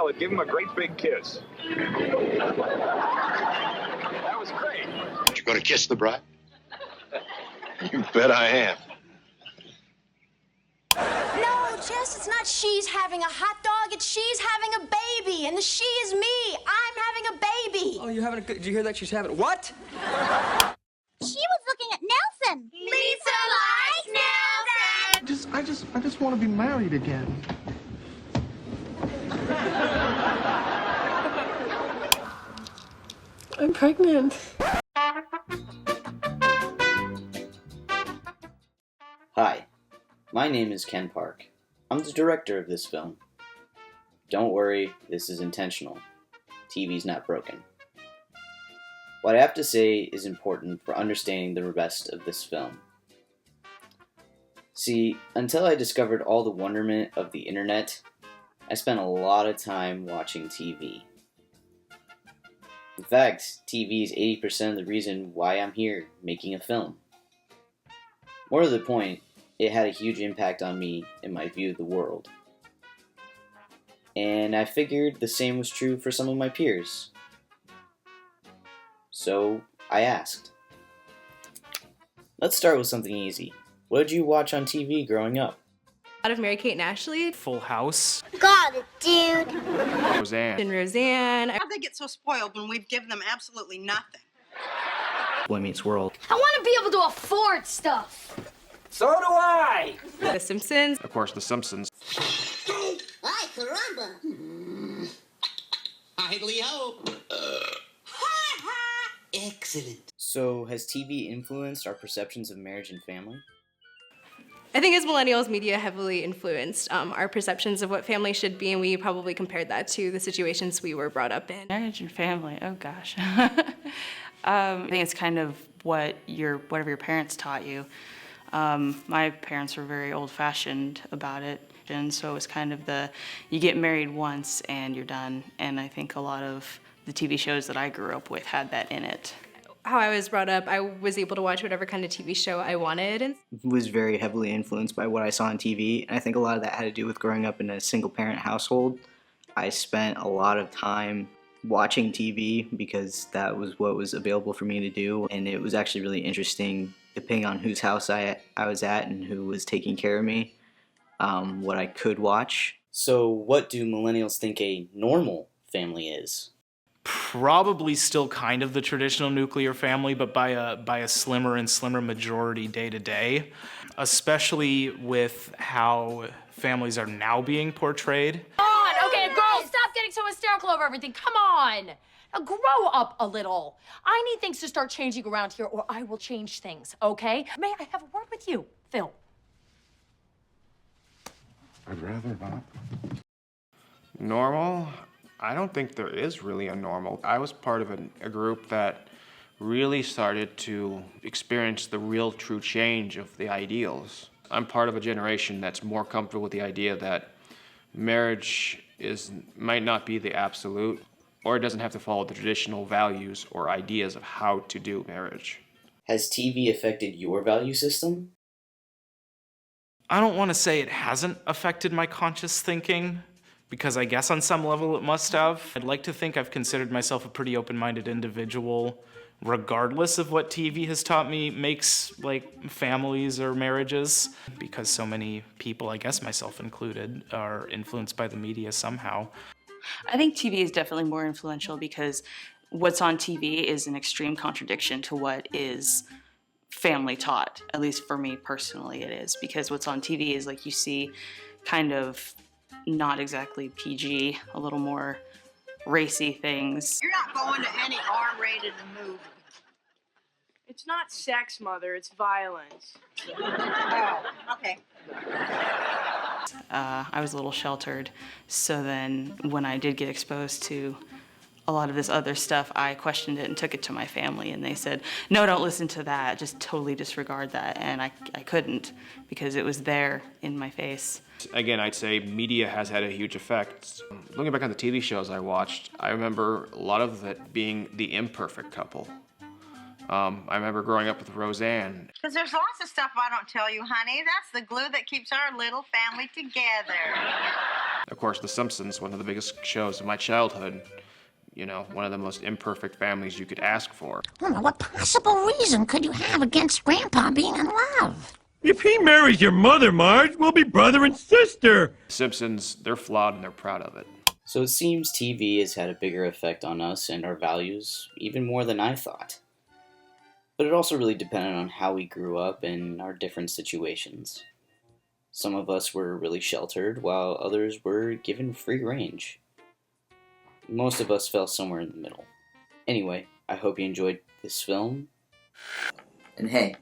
salad, give him a great big kiss. That was great. You gonna kiss the bride? You bet I am. No, Jess, it's not she's having a hot dog. It's she's having a baby. And the she is me. I'm having a baby. Oh, you're having a good... Did you hear that? She's having... What? She was looking at Nelson. Lisa likes Nelson. I just want to be married again. I'm pregnant. Hi, my name is Ken Park. I'm the director of this film. Don't worry, this is intentional. TV's not broken. What I have to say is important for understanding the rest of this film. See, until I discovered all the wonderment of the internet, I spent a lot of time watching TV. In fact, TV is 80% of the reason why I'm here making a film. More to the point, it had a huge impact on me and my view of the world. And I figured the same was true for some of my peers. So I asked. Let's start with something easy. What did you watch on TV growing up? A lot of Mary-Kate and Ashley. Full House. Got it, dude. Roseanne. And Roseanne. How they get so spoiled when we've given them absolutely nothing? Boy Meets World. I want to be able to afford stuff. So do I! The Simpsons. Of course, The Simpsons. Ay, caramba. Hi, Leo. Excellent. So, has TV influenced our perceptions of marriage and family? I think as millennials, media heavily influenced our perceptions of what family should be, and we probably compared that to the situations we were brought up in. Marriage and family, oh gosh. I think it's kind of whatever your parents taught you. My parents were very old-fashioned about it, and so it was kind of you get married once and you're done, and I think a lot of the TV shows that I grew up with had that in it. How I was brought up, I was able to watch whatever kind of TV show I wanted. And Was very heavily influenced by what I saw on TV, and I think a lot of that had to do with growing up in a single-parent household. I spent a lot of time watching TV because that was what was available for me to do, and it was actually really interesting, depending on whose house I was at and who was taking care of me, what I could watch. So what do millennials think a normal family is? Probably still kind of the traditional nuclear family, but by a slimmer and slimmer majority day to day, especially with how families are now being portrayed. Come on, okay, girls, stop getting so hysterical over everything. Come on. Now grow up a little. I need things to start changing around here, or I will change things, okay? May I have a word with you, Phil? I'd rather not. Normal? I don't think there is really a normal. I was part of a group that really started to experience the real true change of the ideals. I'm part of a generation that's more comfortable with the idea that marriage might not be the absolute, or it doesn't have to follow the traditional values or ideas of how to do marriage. Has TV affected your value system? I don't want to say it hasn't affected my conscious thinking, because I guess on some level it must have. I'd like to think I've considered myself a pretty open-minded individual, regardless of what TV has taught me makes, like, families or marriages, because so many people, I guess myself included, are influenced by the media somehow. I think TV is definitely more influential because what's on TV is an extreme contradiction to what is family taught. At least for me personally it is, because what's on TV is like you see kind of not exactly PG, a little more racy things. You're not going to any R-rated movie. It's not sex, Mother, it's violence. Oh, okay. I was a little sheltered, so then when I did get exposed to a lot of this other stuff, I questioned it and took it to my family, and they said, no, don't listen to that, just totally disregard that, and I couldn't, because it was there in my face. Again, I'd say media has had a huge effect. Looking back on the TV shows I watched, I remember a lot of it being the imperfect couple. I remember growing up with Roseanne. Because there's lots of stuff I don't tell you, honey. That's the glue that keeps our little family together. Of course, The Simpsons, one of the biggest shows of my childhood. You know, one of the most imperfect families you could ask for. Well, what possible reason could you have against Grandpa being in love? If he marries your mother, Marge, we'll be brother and sister. Simpsons, they're flawed and they're proud of it. So it seems TV has had a bigger effect on us and our values, even more than I thought. But it also really depended on how we grew up and our different situations. Some of us were really sheltered, while others were given free range. Most of us fell somewhere in the middle. Anyway, I hope you enjoyed this film. And hey,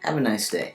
have a nice day.